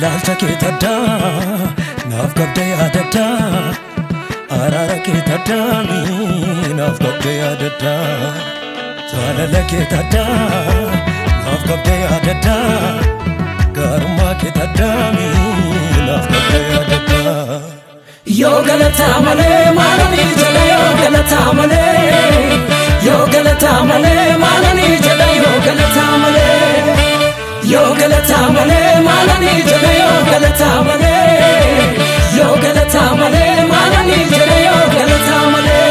ilaalcha kee taddaa naaf qabdee yaadaddaa araara kee taddaa naaf qabdee yaadaddaa jaalala kee taddaa naaf qabdee yaadaddaa gaarummaa kee taddaa naaf qabdee yaadaddaa. Yoo galataa malee maalanii jedha yoo galataa malee yoo galataa malee maalanii jedha yoo galataa malee yoo galataa malee maalanii jedha yoo galataa malee yoo galataa malee maalanii jedha yoo galataa malee.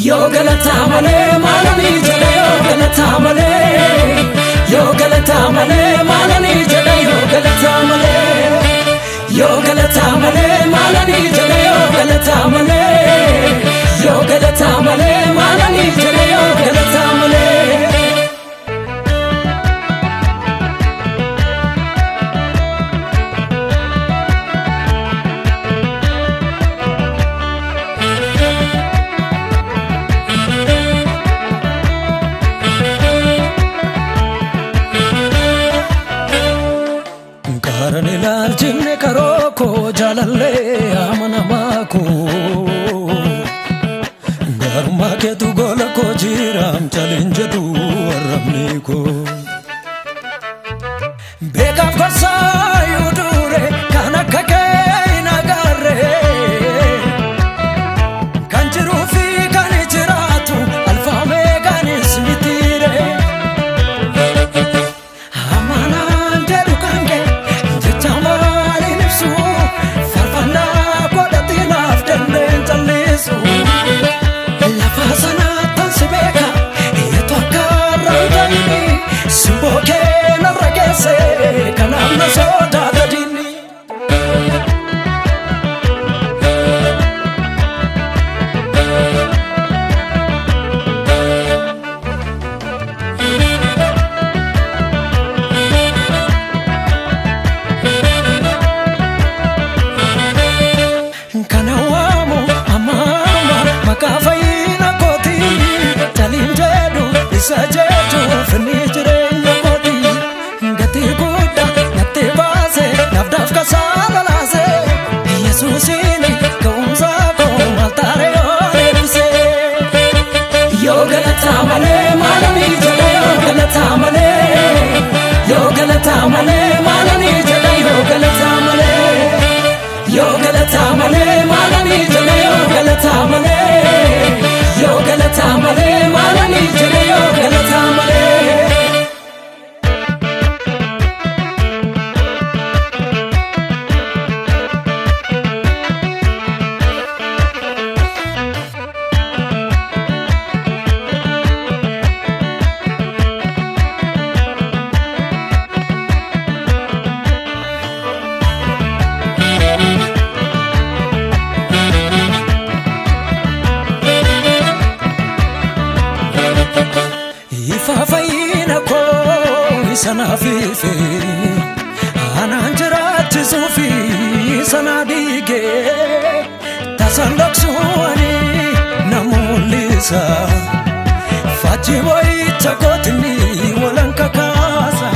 Yoo galataa malee maalanii jedha yoo galataa malee yoo galataa malee maalanii jedha yoo galataa malee yoo galataa malee maalanii jedha yoo galataa malee yoo galataa malee maalanii jedha yoo galataa malee. Karani laal jimne karoko jalalle amana mako garma ke tu gola ko jiram challenge du ramne ko beka fasa yudure kana kake nagare kanjiru fi kanijiratu alfa me kanismitire amana nderu kange Sajetu finijire ngoti ngati kuda ngati base nafdaf kasala lase Yesusini kaumza ko maltare orese yo galataa malee maalanii jedha yoo galataa malee yoo galataa malee maalanii jedha yoo galataa malee yoo galataa malee maalanii jedha yoo galataa malee yoo galataa malee maalanii jedha yoo galataa malee. Fafayina ko sana fife ananjirati sufi sana dige tasandoksuani namulisa fajiboy takotni walanka kasa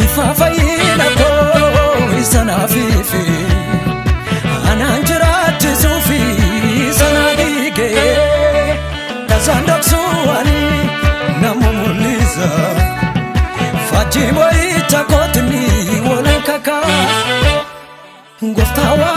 ifafayina ko sana fife ananjirati sufi sana dige tasandoksuani namumuliza fajiboy takotni walanka kasa ngoftawa